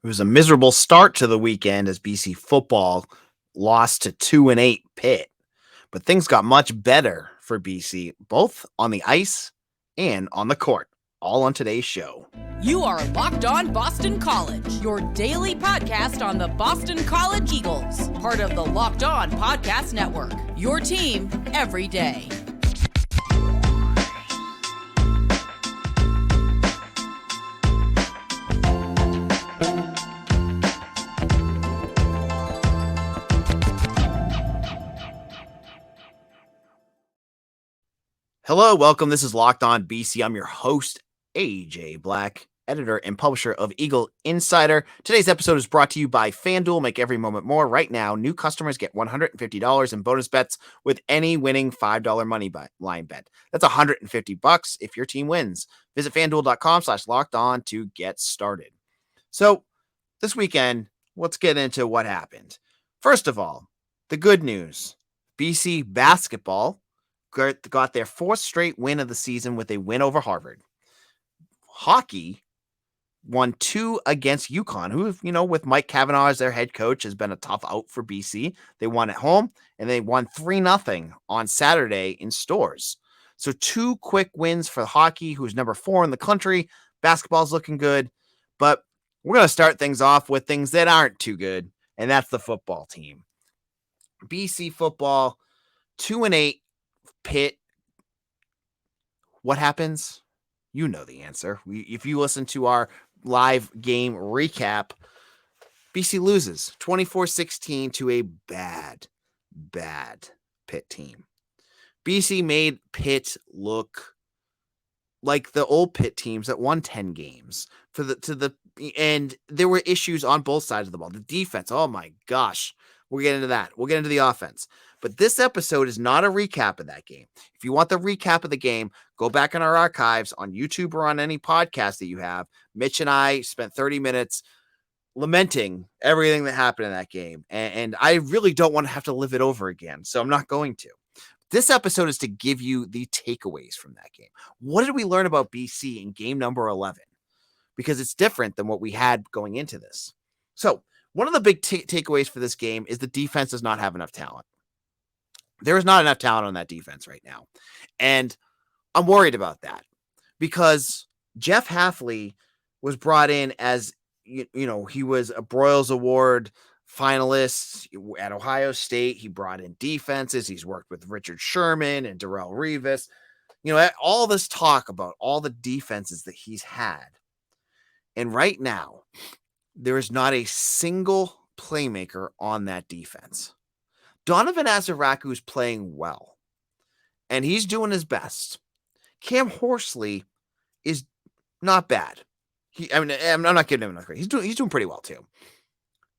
It was a miserable start to the weekend as BC football lost to 2-8 Pitt, but things got much better for BC, both on the ice and on the court, all on today's show. You are Locked On Boston College, your daily podcast on the Boston College Eagles, part of the Locked On Podcast Network, your team every day. Hello, welcome. This is Locked On BC. I'm your host, AJ Black, editor and publisher of Eagle Insider. Today's episode is brought to you by FanDuel. Make every moment more. Right now, new customers get $150 in bonus bets with any winning $5 money line bet. That's $150 if your team wins. Visit FanDuel.com/lockedon to get started. So this weekend, let's get into what happened. First of all, the good news. BC basketball got their fourth straight win of the season with a win over Harvard. Hockey won 2 against UConn, who, with Mike Cavanaugh as their head coach, has been a tough out for BC. They won at home, and they won 3-0 on Saturday in Stores. So 2 quick wins for hockey, who's number 4 in the country. Basketball's looking good, but we're going to start things off with things that aren't too good, and that's the football team. BC football, 2-8. Pitt. What happens? You know the answer. If you listen to our live game recap, BC loses 24-16 to a bad Pitt team. BC made Pitt look like the old Pitt teams that won 10 games and there were issues on both sides of the ball. The defense, oh my gosh. We'll get into that. We'll get into the offense. But this episode is not a recap of that game. If you want the recap of the game, go back in our archives on YouTube or on any podcast that you have. Mitch and I spent 30 minutes lamenting everything that happened in that game. And I really don't want to have to live it over again, so I'm not going to. This episode is to give you the takeaways from that game. What did we learn about BC in game number 11? Because it's different than what we had going into this. So, one of the big takeaways for this game is the defense does not have enough talent. There is not enough talent on that defense right now. And I'm worried about that because Jeff Hafley was brought in as, he was a Broyles Award finalist at Ohio State. He brought in defenses. He's worked with Richard Sherman and Darrelle Revis. All this talk about all the defenses that he's had. And right now, there is not a single playmaker on that defense. Donovan Azaraku is playing well, and he's doing his best. Cam Horsley is not bad. I'm not giving him enough credit. He's doing pretty well too.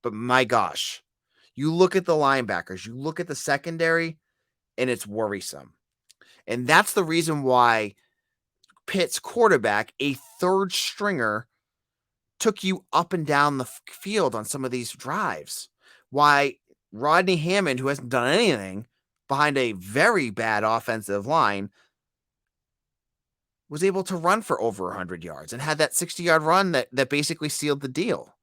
But my gosh, you look at the linebackers, you look at the secondary, and it's worrisome. And that's the reason why Pitt's quarterback, a third stringer, took you up and down the field on some of these drives. Why Rodney Hammond, who hasn't done anything behind a very bad offensive line, was able to run for over 100 yards and had that 60-yard run that basically sealed the deal.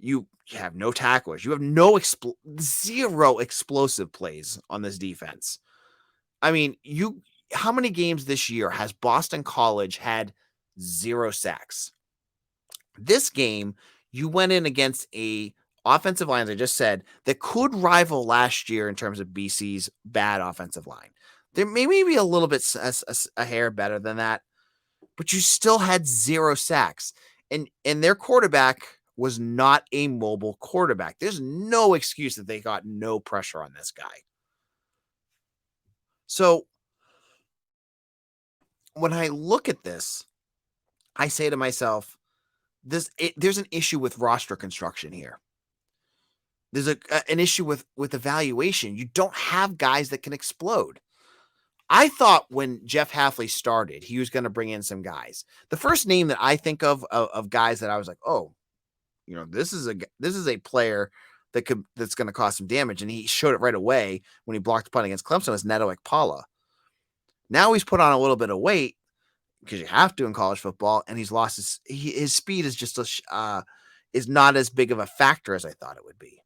You have no tacklers. You have zero explosive plays on this defense. I mean, how many games this year has Boston College had 0 sacks? This game, you went in against a offensive line, as I just said, that could rival last year in terms of BC's bad offensive line. There may be a little bit a hair better than that, but you still had 0 sacks. And their quarterback was not a mobile quarterback. There's no excuse that they got no pressure on this guy. So when I look at this, I say to myself, there's an issue with roster construction here. There's an issue with evaluation. You don't have guys that can explode. I thought when Jeff Hafley started, he was going to bring in some guys. The first name that I think of guys that I was like, oh, this is a player that's going to cause some damage, and he showed it right away when he blocked the punt against Clemson, was Neto Ekpala. Now he's put on a little bit of weight, because you have to in college football, and he's lost his speed is just is not as big of a factor as I thought it would be.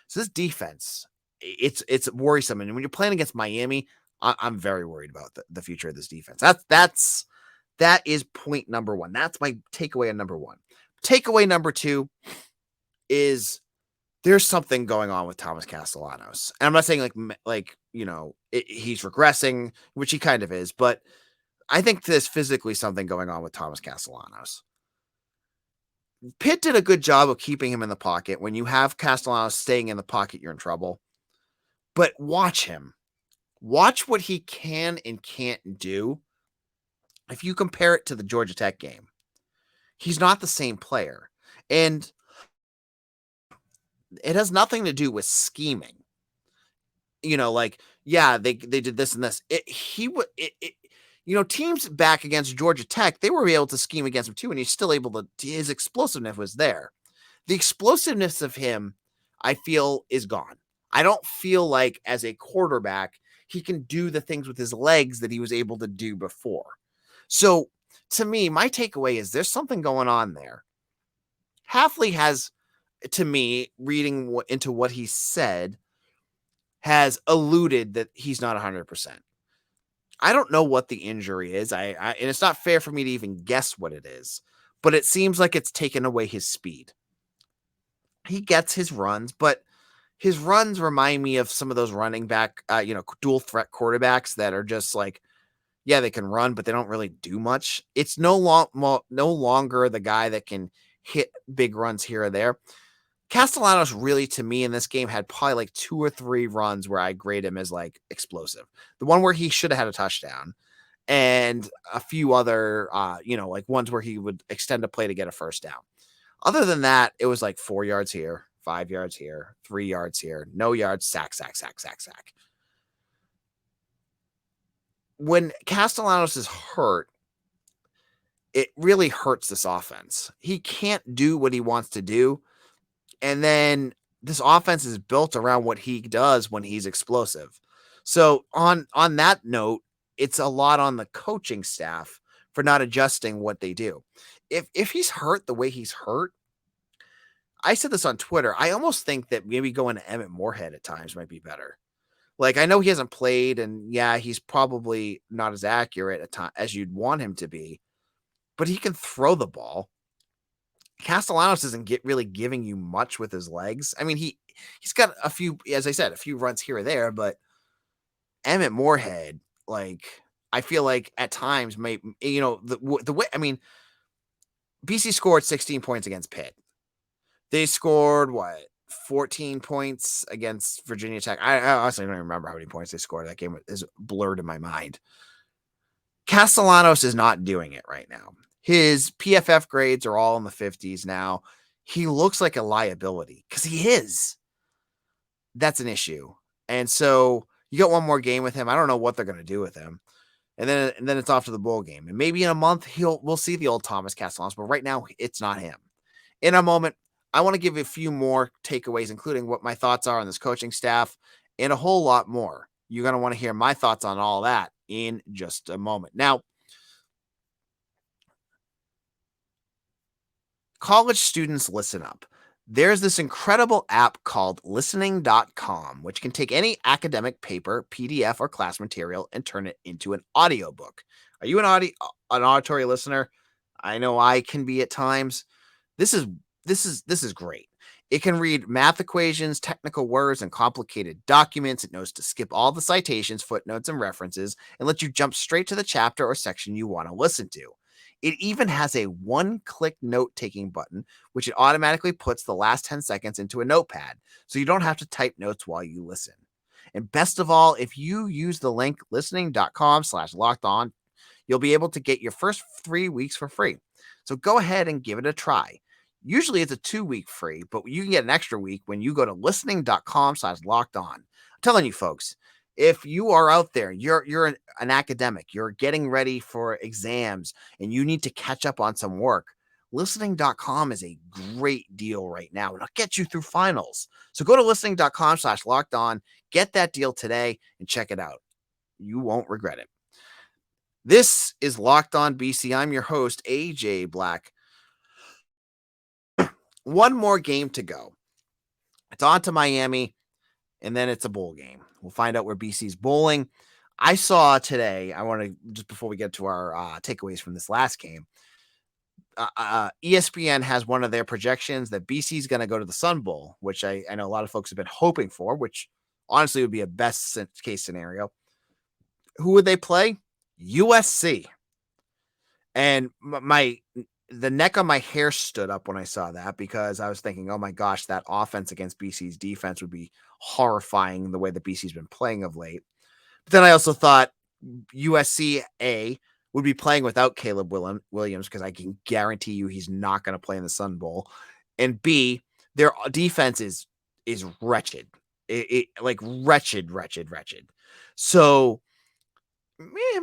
So this defense, it's worrisome. And when you're playing against Miami, I'm very worried about the future of this defense. That is point number one. That's my takeaway on number one. Takeaway number two is there's something going on with Thomas Castellanos. And I'm not saying he's regressing, which he kind of is, but I think there's physically something going on with Thomas Castellanos. Pitt did a good job of keeping him in the pocket. When you have Castellanos staying in the pocket, you're in trouble. But watch him. Watch what he can and can't do. If you compare it to the Georgia Tech game, he's not the same player. And it has nothing to do with scheming. They did this and this. Teams back against Georgia Tech, they were able to scheme against him too, and he's still able to. His explosiveness was there. The explosiveness of him, I feel, is gone. I don't feel like as a quarterback he can do the things with his legs that he was able to do before. So, to me, my takeaway is there's something going on there. Hafley has, to me, reading into what he said, has alluded that he's not 100%. I don't know what the injury is. And it's not fair for me to even guess what it is, but it seems like it's taken away his speed. He gets his runs, but his runs remind me of some of those running back, dual threat quarterbacks that are just like, yeah, they can run, but they don't really do much. It's no longer the guy that can hit big runs here or there. Castellanos really, to me, in this game had probably like 2 or 3 runs where I grade him as like explosive. The one where he should have had a touchdown, and a few other, ones where he would extend a play to get a first down. Other than that, it was like 4 yards here, 5 yards here, 3 yards here, no yards, sack. When Castellanos is hurt, it really hurts this offense. He can't do what he wants to do. And then this offense is built around what he does when he's explosive. So on that note, it's a lot on the coaching staff for not adjusting what they do. If he's hurt the way he's hurt, I said this on Twitter, I almost think that maybe going to Emmett Morehead at times might be better. Like, I know he hasn't played, and yeah, he's probably not as accurate at time as you'd want him to be, but he can throw the ball. Castellanos isn't really giving you much with his legs. I mean, he's got a few, as I said, a few runs here or there, but Emmett Morehead, like, I feel like at times the way, I mean, BC scored 16 points against Pitt. They scored 14 points against Virginia Tech. I honestly don't even remember how many points they scored. That game is blurred in my mind. Castellanos is not doing it right now. His PFF grades are all in the 50s now. He looks like a liability because he is. That's an issue. And so you got one more game with him. I don't know what they're going to do with him. And then it's off to the bowl game. And maybe in a month we'll see the old Thomas Castellanos, but right now it's not him. In a moment, I want to give you a few more takeaways, including what my thoughts are on this coaching staff and a whole lot more. You're going to want to hear my thoughts on all that in just a moment. Now, college students, listen up. There's this incredible app called Listening.com, which can take any academic paper, PDF, or class material and turn it into an audiobook. Are you an auditory listener? I know I can be at times. This is great. It can read math equations, technical words, and complicated documents. It knows to skip all the citations, footnotes, and references, and let you jump straight to the chapter or section you want to listen to. It even has a one-click note-taking button, which it automatically puts the last 10 seconds into a notepad, so you don't have to type notes while you listen. And best of all, if you use the link listening.com/lockedon, you'll be able to get your first 3 weeks for free. So go ahead and give it a try. Usually it's a 2-week free, but you can get an extra week when you go to listening.com/lockedon. I'm telling you, folks, if you are out there, you're an academic, you're getting ready for exams, and you need to catch up on some work, listening.com is a great deal right now. It'll get you through finals. So go to listening.com/lockedon, get that deal today, and check it out. You won't regret it. This is Locked On BC. I'm your host, AJ Black. one more game to go. It's on to Miami, and then it's a bowl game. We'll find out where BC's bowling. I saw today, I want to, just before we get to our takeaways from this last game, ESPN has one of their projections that BC's going to go to the Sun Bowl, which I know a lot of folks have been hoping for, which honestly would be a best case scenario. Who would they play? USC. And the neck on my hair stood up when I saw that, because I was thinking, oh my gosh, that offense against BC's defense would be horrifying the way that BC's been playing of late. But then I also thought USC would be playing without Caleb Williams, because I can guarantee you he's not going to play in the Sun Bowl. And B, their defense is wretched. Like wretched. So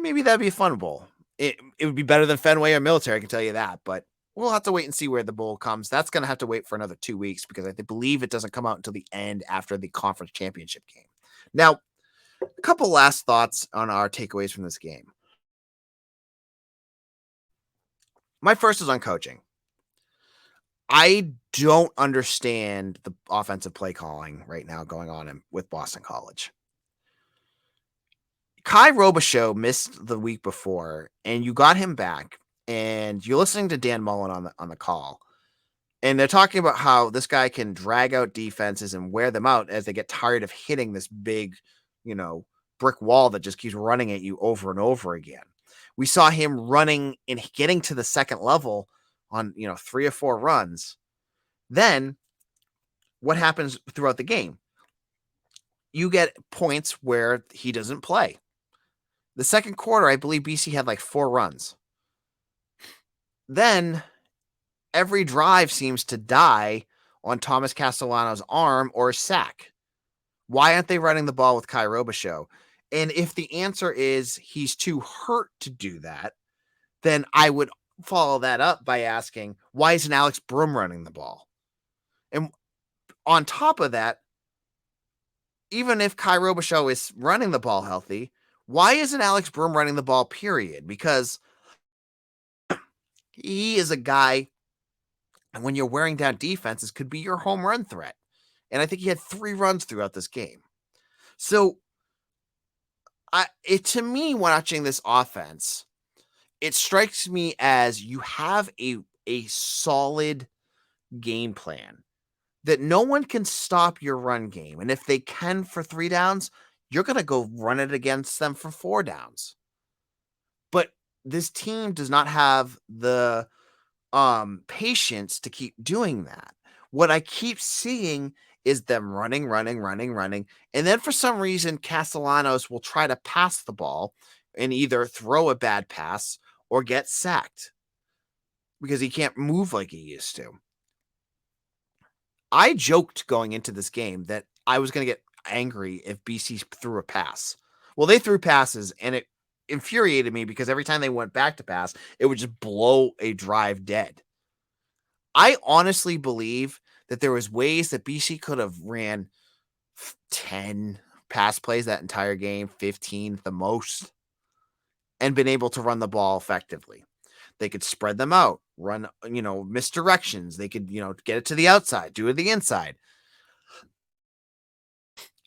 maybe that'd be a fun bowl. It would be better than Fenway or Military, I can tell you that. But we'll have to wait and see where the bowl comes. That's going to have to wait for another 2 weeks, because I believe it doesn't come out until the end after the conference championship game. Now, a couple last thoughts on our takeaways from this game. My first is on coaching. I don't understand the offensive play calling right now going on with Boston College. Kai Robichaux missed the week before, and you got him back, and you're listening to Dan Mullen on the call, and they're talking about how this guy can drag out defenses and wear them out as they get tired of hitting this big, brick wall that just keeps running at you over and over again. We saw him running and getting to the second level on, 3 or 4 runs. Then what happens throughout the game? You get points where he doesn't play. The second quarter, I believe BC had like 4 runs. Then every drive seems to die on Thomas Castellano's arm or a sack. Why aren't they running the ball with Kai Robichaux? And if the answer is he's too hurt to do that, then I would follow that up by asking, why isn't Alex Broom running the ball? And on top of that, even if Kai Robichaux is running the ball healthy, why isn't Alex Broom running the ball, period? Because he is a guy, and when you're wearing down defenses, could be your home run threat. And I think he had 3 runs throughout this game. So to me, watching this offense, it strikes me as you have a solid game plan that no one can stop your run game. And if they can for 3 downs, you're going to go run it against them for 4 downs. But this team does not have the patience to keep doing that. What I keep seeing is them running. And then for some reason, Castellanos will try to pass the ball and either throw a bad pass or get sacked because he can't move like he used to. I joked going into this game that I was going to get angry if BC threw a pass. Well, they threw passes, and it infuriated me because every time they went back to pass, it would just blow a drive dead. I honestly believe that there was ways that BC could have ran 10 pass plays that entire game, 15 at the most, and been able to run the ball effectively. They could spread them out, run, misdirections. They could, get it to the outside, do it the inside.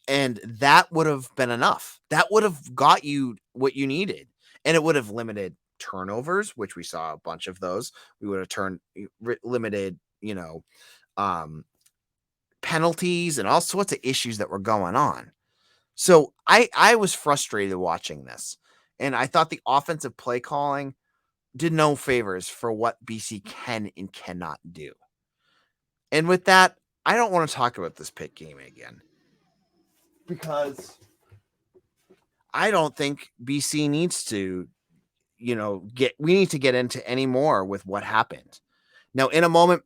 And that would have been enough. That would have got you what you needed. And it would have limited turnovers, which we saw a bunch of those. We would have limited, penalties and all sorts of issues that were going on. So I was frustrated watching this. And I thought the offensive play calling did no favors for what BC can and cannot do. And with that, I don't want to talk about this Pitt game again, because I don't think BC needs to, we need to get into any more with what happened. Now, in a moment,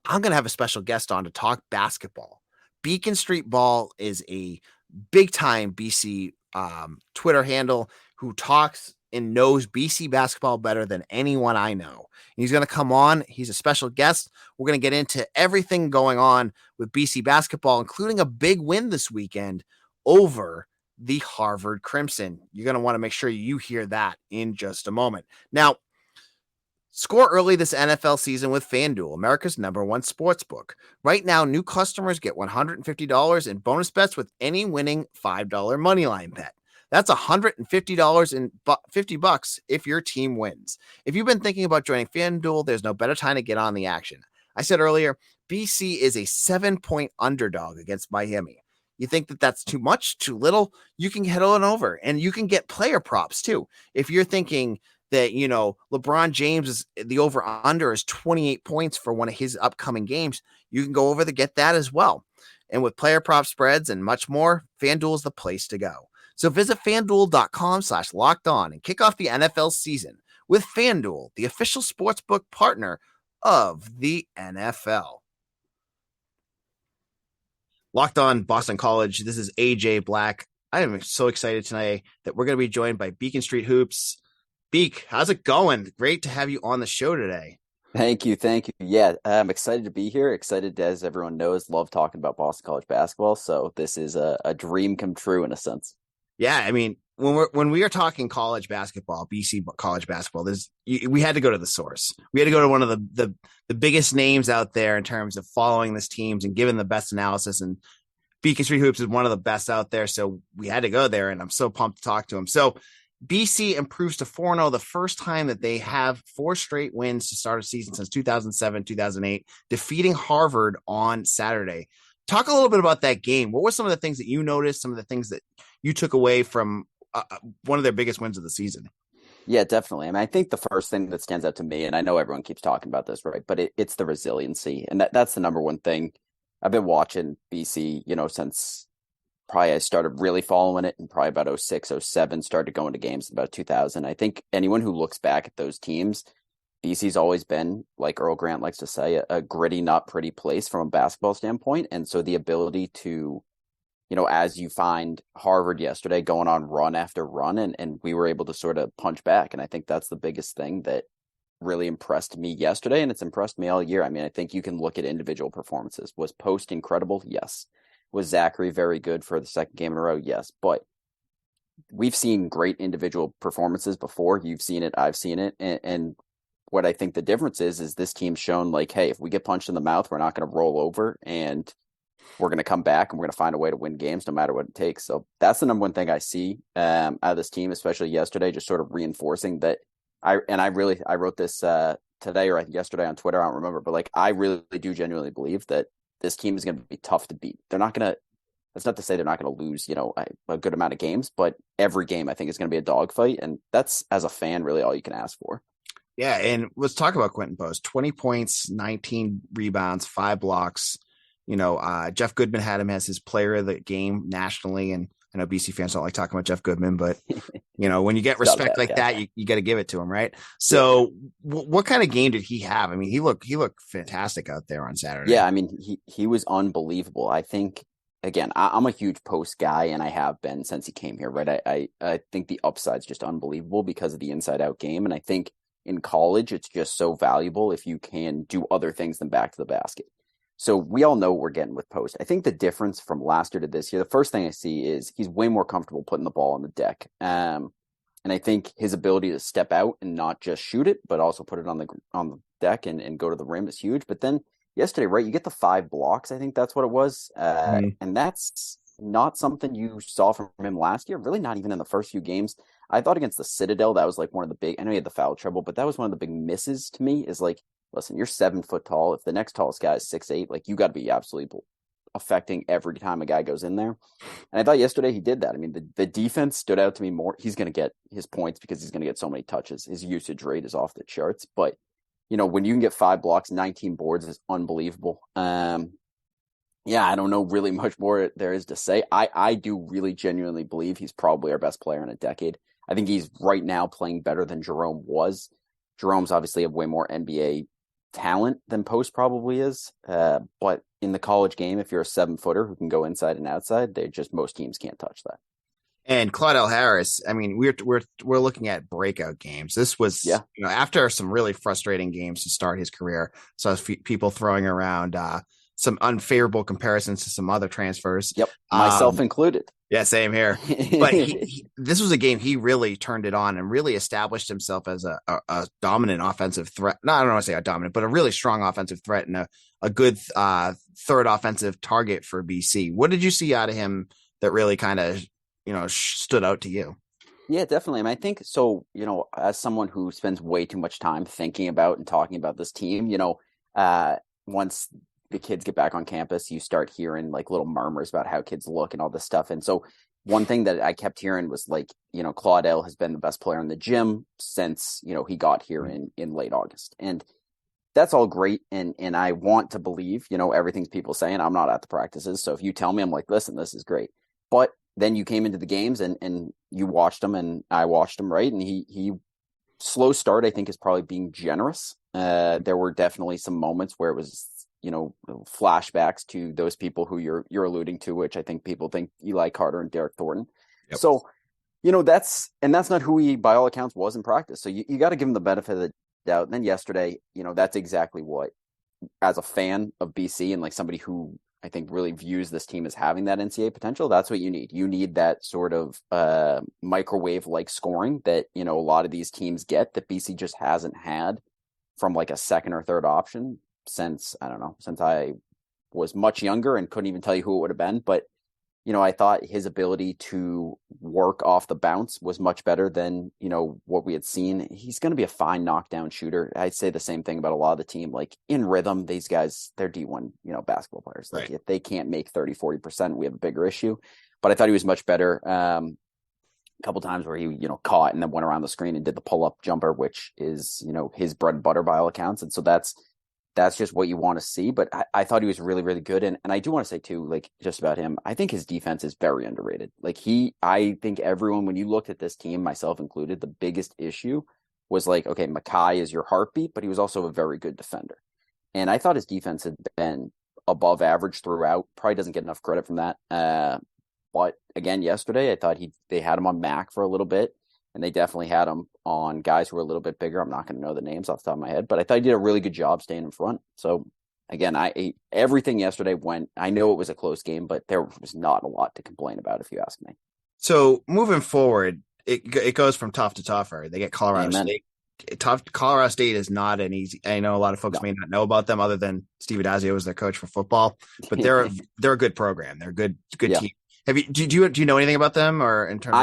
I'm going to have a special guest on to talk basketball. Beacon Street Ball is a big time BC Twitter handle who talks and knows BC basketball better than anyone I know. And he's going to come on. He's a special guest. We're going to get into everything going on with BC basketball, including a big win this weekend over the Harvard Crimson. You're going to want to make sure you hear that in just a moment. Now, Score early this NFL season with FanDuel, America's #1 sportsbook. Right now, new customers get $150 in bonus bets with any winning $5 moneyline bet. That's $150 in $50 if your team wins. If you've been thinking about joining FanDuel, there's no better time to get on the action. I said earlier, BC is a 7-point underdog against Miami. You think that that's too much, too little? You can head on over, and you can get player props too. If you're thinking that, LeBron James is the over under is 28 points for one of his upcoming games, you can go over to get that as well. And with player prop spreads and much more, FanDuel is the place to go. So visit FanDuel.com/lockedon and kick off the NFL season with FanDuel, the official sportsbook partner of the NFL. Locked on Boston College. This is AJ Black. I am so excited tonight that we're going to be joined by Beacon Street Hoops. Beak, how's it going? Great to have you on the show today. Thank you. Yeah, I'm excited to be here. Excited, as everyone knows, love talking about Boston College basketball. So this is a dream come true in a sense. Yeah, I mean, when we are talking college basketball, BC college basketball, we had to go to the source. We had to go to one of the biggest names out there in terms of following this teams and giving the best analysis. And Beacon Street Hoops is one of the best out there, so we had to go there. And I'm so pumped to talk to him. So BC improves to 4-0, the first time that they have 4 straight wins to start a season since 2007, 2008, defeating Harvard on Saturday. Talk a little bit about that game. What were some of the things that you noticed, some of the things that you took away from one of their biggest wins of the season? Yeah, definitely. I mean, I think the first thing that stands out to me, and I know everyone keeps talking about this, right? But it's the resiliency. And that's the number one thing. I've been watching BC, since probably I started really following it in probably about 06, 07, started going to games about 2000. I think anyone who looks back at those teams, BC's always been, like Earl Grant likes to say, a gritty, not pretty place from a basketball standpoint. And so the ability to, as you find Harvard yesterday going on run after run, and we were able to sort of punch back. And I think that's the biggest thing that really impressed me yesterday, and it's impressed me all year. I mean, I think you can look at individual performances. Was Post incredible? Yes. Was Zachary very good for the second game in a row? Yes. But we've seen great individual performances before. You've seen it. I've seen it. And what I think the difference is this team's shown, like, hey, if we get punched in the mouth, we're not going to roll over, and we're going to come back and we're going to find a way to win games no matter what it takes. So that's the number one thing I see out of this team, especially yesterday, just sort of reinforcing that. I wrote this today or yesterday on Twitter, I don't remember, but I really do genuinely believe that this team is going to be tough to beat. They're not going to, that's not to say they're not going to lose, a good amount of games, but every game I think is going to be a dogfight. And that's, as a fan, really all you can ask for. Yeah. And let's talk about Quinten Post. 20 points, 19 rebounds, 5 blocks. Jeff Goodman had him as his player of the game nationally. And I know BC fans don't like talking about Jeff Goodman, but when you get respect like that, you got to give it to him, right? So, what kind of game did he have? I mean, he looked fantastic out there on Saturday. Yeah, I mean, he was unbelievable. I think, again, I'm a huge Post guy, and I have been since he came here, right? I think the upside's just unbelievable because of the inside-out game, and I think in college it's just so valuable if you can do other things than back to the basket. So we all know what we're getting with Post. I think the difference from last year to this year, the first thing I see is he's way more comfortable putting the ball on the deck. And I think his ability to step out and not just shoot it, but also put it on the deck and go to the rim is huge. But then yesterday, right, you get the 5 blocks. I think that's what it was. And that's not something you saw from him last year, really not even in the first few games. I thought against the Citadel, that was one of the big, I know he had the foul trouble, but that was one of the big misses to me is listen, you're 7 foot tall. If the next tallest guy is 6'8", you got to be absolutely affecting every time a guy goes in there. And I thought yesterday he did that. I mean, the defense stood out to me more. He's going to get his points because he's going to get so many touches. His usage rate is off the charts. But, when you can get 5 blocks, 19 boards is unbelievable. Yeah, I don't know really much more there is to say. I do really genuinely believe he's probably our best player in a decade. I think he's right now playing better than Jerome was. Jerome's obviously a way more NBA talent than Post probably is, but in the college game, if you're a 7-footer who can go inside and outside, most teams can't touch that. And Claudell Harris, I mean, we're looking at breakout games. This was after some really frustrating games to start his career. So people throwing around some unfavorable comparisons to some other transfers. Yep, myself included. Yeah, same here. But this was a game he really turned it on and really established himself as a dominant offensive threat. No, I don't want to say a dominant, but a really strong offensive threat and a good third offensive target for BC. What did you see out of him that really kind of, stood out to you? Yeah, definitely. I mean, I think so, as someone who spends way too much time thinking about and talking about this team, once the kids get back on campus, you start hearing like little murmurs about how kids look and all this stuff. And so one thing that I kept hearing was like, Claudell has been the best player in the gym since, he got here in late August. And that's all great. And I want to believe, everything's people saying. I'm not at the practices. So if you tell me, I'm like, listen, this is great. But then you came into the games and you watched him and I watched him, right? And he slow start, I think, is probably being generous. There were definitely some moments where it was, flashbacks to those people who you're alluding to, which I think people think Eli Carter and Derek Thornton. Yep. So, that's not who he, by all accounts, was in practice. So you got to give him the benefit of the doubt. And then yesterday, that's exactly what, as a fan of BC and like somebody who I think really views this team as having that NCAA potential, that's what you need. You need that sort of microwave-like scoring that, a lot of these teams get that BC just hasn't had from like a second or third option since I was much younger and couldn't even tell you who it would have been. But, I thought his ability to work off the bounce was much better than, what we had seen. He's going to be a fine knockdown shooter. I'd say the same thing about a lot of the team. Like in rhythm, these guys, they're D1, basketball players. Like if they can't make 30, 40%, we have a bigger issue. But I thought he was much better. A couple times where he, caught and then went around the screen and did the pull-up jumper, which is, his bread and butter by all accounts. And so that's just what you want to see. But I thought he was really, really good. And I do want to say too, like just about him, I think his defense is very underrated. Like I think everyone, when you looked at this team, myself included, the biggest issue was like, okay, Mackay is your heartbeat, but he was also a very good defender. And I thought his defense had been above average throughout. Probably doesn't get enough credit from that. But again, yesterday, I thought they had him on Mac for a little bit. And they definitely had him on guys who were a little bit bigger. I'm not going to know the names off the top of my head, but I thought he did a really good job staying in front. So again, everything yesterday went, I know it was a close game, but there was not a lot to complain about if you ask me. So moving forward, it goes from tough to tougher. They get Colorado State. Colorado State is not an easy. I know a lot of folks may not know about them other than Steve Adazio was their coach for football, but they're a good program. They're a good team. Do you know anything about them or in terms?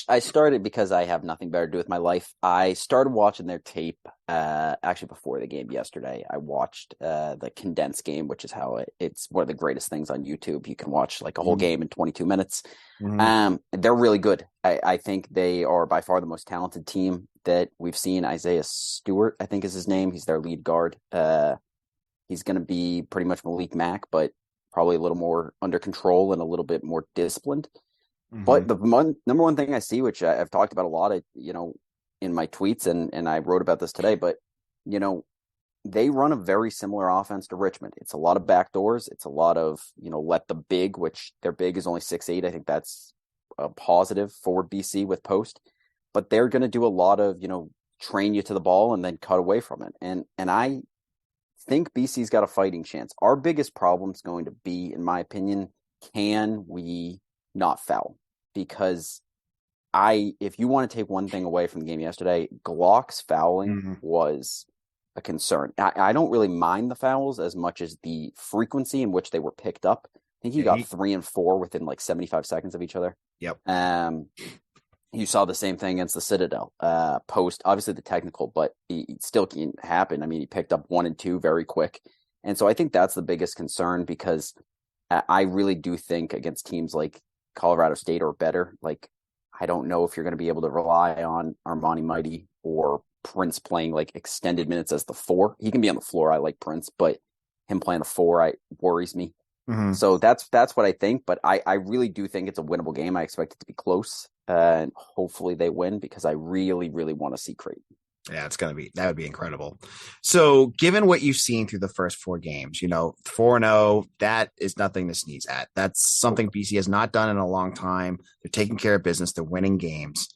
I started because I have nothing better to do with my life. I started watching their tape actually before the game yesterday. I watched the condensed game, which is how it's one of the greatest things on YouTube. You can watch like a whole game in 22 minutes. Mm-hmm. They're really good. I think they are by far the most talented team that we've seen. Isaiah Stewart, I think is his name. He's their lead guard. He's going to be pretty much Malik Mack, but probably a little more under control and a little bit more disciplined. Mm-hmm. But the number one thing I see, which I've talked about a lot, in my tweets, and I wrote about this today, but, they run a very similar offense to Richmond. It's a lot of backdoors. It's a lot of, let the big, which their big is only 6'8". I think that's a positive for BC with Post. But they're going to do a lot of, train you to the ball and then cut away from it. And I think BC's got a fighting chance. Our biggest problem is going to be, in my opinion, can we not foul? Because if you want to take one thing away from the game yesterday, Glock's fouling was a concern. I don't really mind the fouls as much as the frequency in which they were picked up. I think he got 3 and 4 within like 75 seconds of each other. Yep. You saw the same thing against the Citadel. Post, obviously the technical, but it still can happen. I mean, he picked up 1 and 2 very quick. And so I think that's the biggest concern because I really do think against teams like Colorado State or better, like, I don't know if you're going to be able to rely on Armani Mighty or Prince playing like extended minutes as the 4. He can be on the floor. I like Prince, but him playing the 4 worries me. Mm-hmm. So that's what I think. But I really do think it's a winnable game. I expect it to be close. And hopefully they win because I really, really want to see Creighton. Yeah, that would be incredible. So given what you've seen through the first 4 games, 4-0, that is nothing to sneeze at. That's something BC has not done in a long time. They're taking care of business. They're winning games.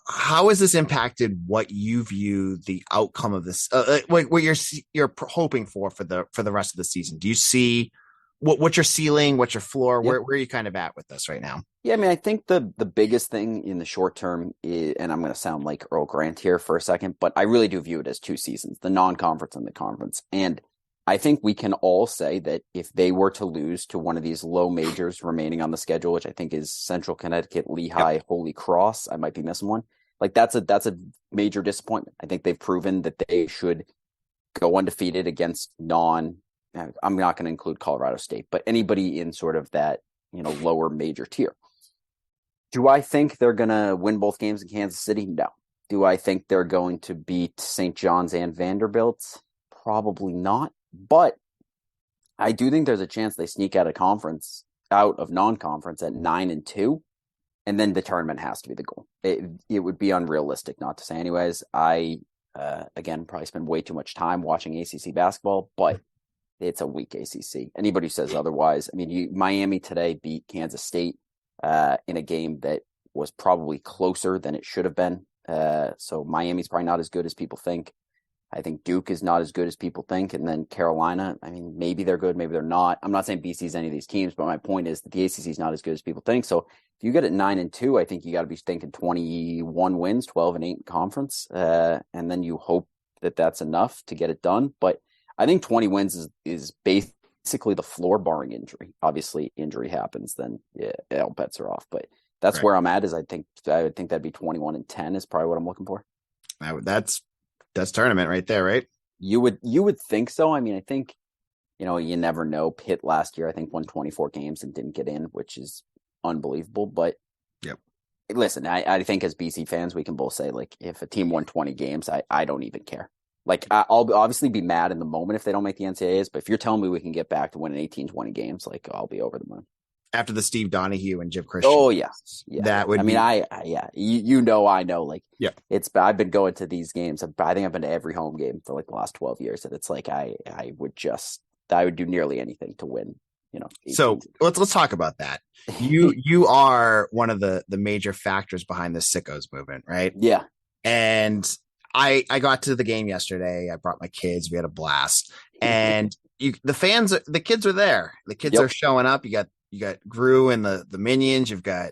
How has this impacted what you view the outcome of this? What you're hoping for the rest of the season? Do you see what's your ceiling? What's your floor? Where are you kind of at with this right now? Yeah, I mean, I think the biggest thing in the short term is, and I'm going to sound like Earl Grant here for a second, but I really do view it as two seasons, the non-conference and the conference. And I think we can all say that if they were to lose to one of these low majors remaining on the schedule, which I think is Central Connecticut, Lehigh, Holy Cross, I might be missing one. Like that's a major disappointment. I think they've proven that they should go undefeated against I'm not going to include Colorado State, but anybody in sort of that, lower major tier. Do I think they're going to win both games in Kansas City? No. Do I think they're going to beat St. John's and Vanderbilt? Probably not. But I do think there's a chance they sneak out of non-conference at 9-2, and then the tournament has to be the goal. It would be unrealistic not to say. Anyways, I again probably spend way too much time watching ACC basketball, but it's a weak ACC. Anybody who says otherwise, I mean, Miami today beat Kansas State in a game that was probably closer than it should have been. So Miami's probably not as good as people think. I think Duke is not as good as people think. And then Carolina, I mean, maybe they're good, maybe they're not. I'm not saying BC's any of these teams, but my point is that the ACC is not as good as people think. So if you get it 9-2, I think you got to be thinking 21 wins, 12-8 in conference. And then you hope that that's enough to get it done. But I think 20 wins is basically the floor, barring injury. Obviously, injury happens, then all bets are off. But that's where I'm at. I would think that'd be 21-10 is probably what I'm looking for. That's tournament right there, right? You would think so. I mean, I think you never know. Pitt last year, I think, won 24 games and didn't get in, which is unbelievable. But listen, I think as BC fans, we can both say, like, if a team won 20 games, I don't even care. Like, I'll obviously be mad in the moment if they don't make the NCAAs, but if you're telling me we can get back to winning 18, 20 games, like, I'll be over the moon. After the Steve Donahue and Jim Christian. Oh, yeah. That would I know, like, I've been going to these games. I think I've been to every home game for, like, the last 12 years, and it's like, I would do nearly anything to win, 18. So let's talk about that. You are one of the major factors behind the sickos movement, right? Yeah. And I got to the game yesterday. I brought my kids. We had a blast. And the kids are there. The kids are showing up. You got Gru and the minions. You've got,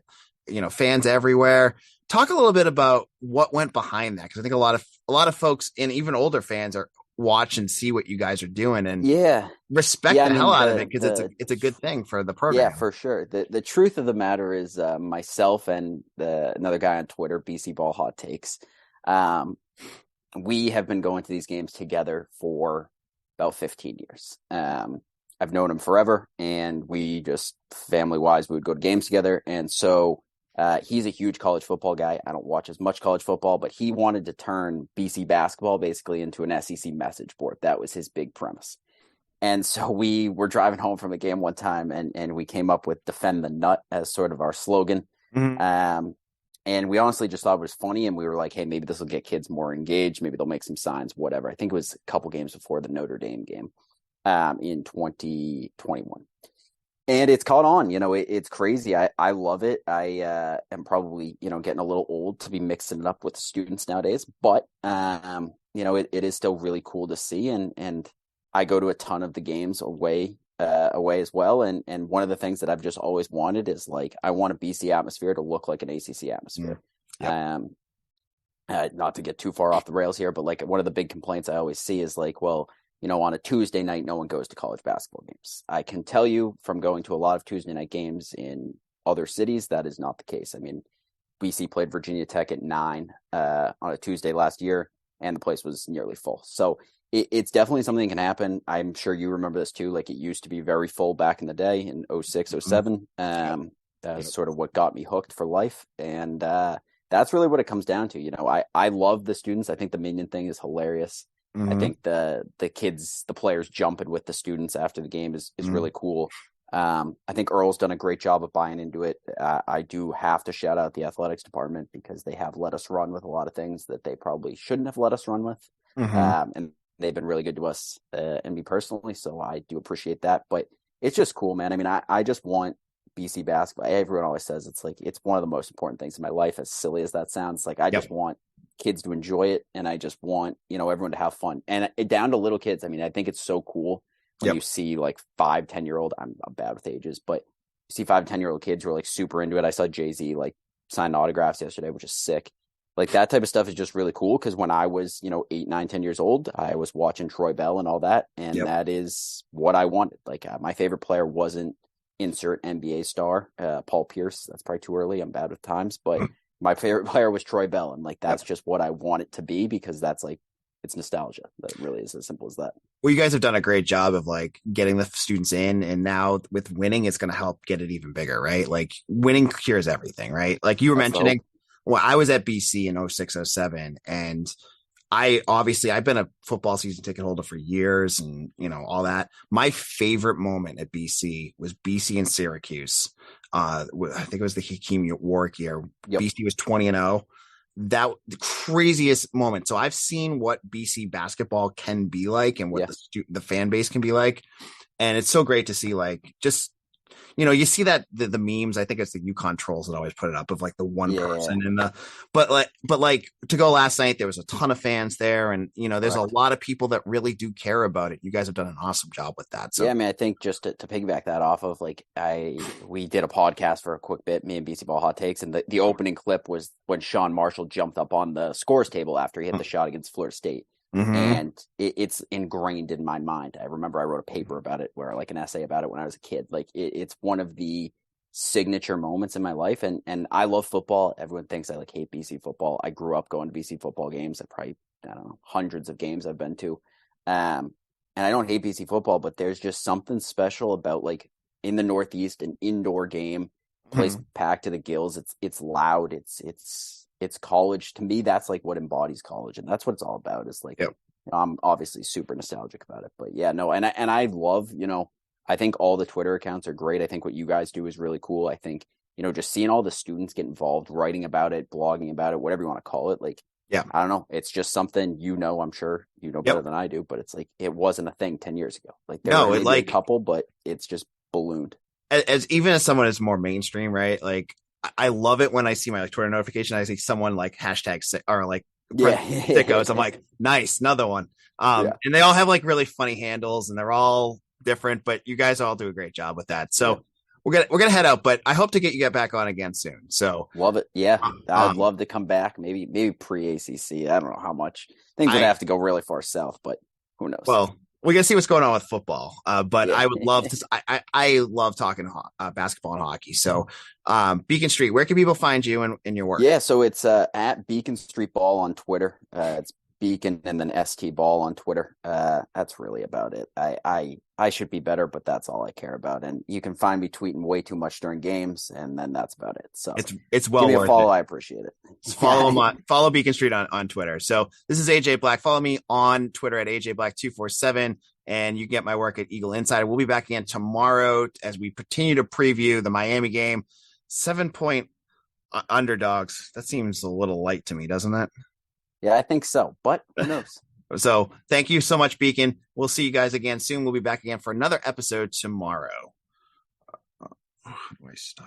fans everywhere. Talk a little bit about what went behind that. Cause I think a lot of folks and even older fans are watch and see what you guys are doing and respect the hell out of it. Cause it's a good thing for the program. Yeah, for sure. The truth of the matter is myself and another guy on Twitter, BC Ball Hot Takes, we have been going to these games together for about 15 years. I've known him forever, and we just family-wise, we would go to games together. And so he's a huge college football guy. I don't watch as much college football, but he wanted to turn BC basketball basically into an SEC message board. That was his big premise. And so we were driving home from a game one time, and we came up with Defend the Nut as sort of our slogan. Mm-hmm. And we honestly just thought it was funny, and we were like, hey, maybe this will get kids more engaged. Maybe they'll make some signs, whatever. I think it was a couple games before the Notre Dame game in 2021. And it's caught on. It's crazy. I love it. I am probably, getting a little old to be mixing it up with students nowadays. But, it is still really cool to see. And I go to a ton of the games away as well. And one of the things that I've just always wanted is, like, I want a BC atmosphere to look like an ACC atmosphere. Not to get too far off the rails here, but, like, one of the big complaints I always see is, like, well, on a Tuesday night, no one goes to college basketball games. I can tell you from going to a lot of Tuesday night games in other cities, that is not the case. I mean, BC played Virginia Tech at 9 on a Tuesday last year, and the place was nearly full. So it's definitely something that can happen. I'm sure you remember this too. Like, it used to be very full back in the day in 06, 07. That's sort of what got me hooked for life. And that's really what it comes down to. I love the students. I think the minion thing is hilarious. Mm-hmm. I think the kids, the players jumping with the students after the game is really cool. I think Earl's done a great job of buying into it. I do have to shout out the athletics department because they have let us run with a lot of things that they probably shouldn't have let us run with. Mm-hmm. And they've been really good to us and me personally. So I do appreciate that, but it's just cool, man. I mean, I just want BC basketball. Everyone always says it's one of the most important things in my life, as silly as that sounds. Like, I just want kids to enjoy it, and I just want everyone to have fun, and down to little kids. I mean, I think it's so cool when you see, like, 5-10-year-old, I'm bad with ages, but see 5 and 10-year-old kids who are like super into it. I saw Jay-Z like sign autographs yesterday, which is sick. Like that type of stuff is just really cool because when I was, 8, 9, 10 years old, I was watching Troy Bell and all that. And that is what I wanted. Like my favorite player wasn't insert NBA star, Paul Pierce. That's probably too early. I'm bad with times, but my favorite player was Troy Bell. And like, that's just what I want it to be because that's like, it's nostalgia. That really is as simple as that. Well, you guys have done a great job of like getting the students in, and now with winning, it's going to help get it even bigger, right? Like winning cures everything, right? Like you were mentioning, well, I was at BC in 06, 07, and I've been a football season ticket holder for years and, all that. My favorite moment at BC was BC and Syracuse. I think it was the Hakeem Warwick year. Yep. BC was 20-0. That the craziest moment. So I've seen what BC basketball can be like and what the fan base can be like. And it's so great to see like just, you see that the memes, I think it's the UConn trolls that always put it up of like the one person and but like to go last night, there was a ton of fans there and, there's a lot of people that really do care about it. You guys have done an awesome job with that. So yeah, I mean, I think just to piggyback that off of like, we did a podcast for a quick bit, me and BC Ball Hot Takes. And the opening clip was when Sean Marshall jumped up on the scores table after he hit the shot against Florida State. Mm-hmm. And it's ingrained in my mind. I remember I wrote a paper about it where like an essay about it when I was a kid. Like it's one of the signature moments in my life. And I love football. Everyone thinks I like hate BC football. I grew up going to BC football games. I don't know, hundreds of games I've been to. And I don't hate BC football, but there's just something special about like in the Northeast, an indoor game, place packed to the gills. It's loud. It's college. To me, that's like what embodies college. And that's what it's all about. Is like, I'm obviously super nostalgic about it, but yeah, no. And I love, I think all the Twitter accounts are great. I think what you guys do is really cool. I think, just seeing all the students get involved, writing about it, blogging about it, whatever you want to call it. Like, I don't know. It's just something, I'm sure better than I do, but it's like, it wasn't a thing 10 years ago. Like there were maybe a couple, but it's just ballooned. Even as someone is more mainstream, right? Like, I love it when I see my like Twitter notification. I see someone like hashtag or like sickos. I'm like, nice, another one. And they all have like really funny handles, and they're all different. But you guys all do a great job with that. So we're gonna head out, but I hope to get back on again soon. So love it. Yeah, I'd love to come back. Maybe pre ACC. I don't know how much things would have to go really far south, but who knows? Well, we're gonna see what's going on with football, but I would love to. I love talking basketball and hockey. So, Beacon Street, where can people find you in your work? Yeah, so it's at Beacon Street Ball on Twitter. It's Beacon and then ST Ball on Twitter. That's really about it. I should be better, but that's all I care about. And you can find me tweeting way too much during games, and then that's about it. So it's well give me worth a follow. it. I appreciate it. Follow Beacon Street on Twitter. So this is AJ Black. Follow me on Twitter at AJ Black 247, and you can get my work at Eagle Insider. We'll be back again tomorrow as we continue to preview the Miami game. 7-point underdogs. That seems a little light to me, doesn't it? Yeah, I think so, but who knows? So thank you so much, Beacon. We'll see you guys again soon. We'll be back again for another episode tomorrow. How do I stop?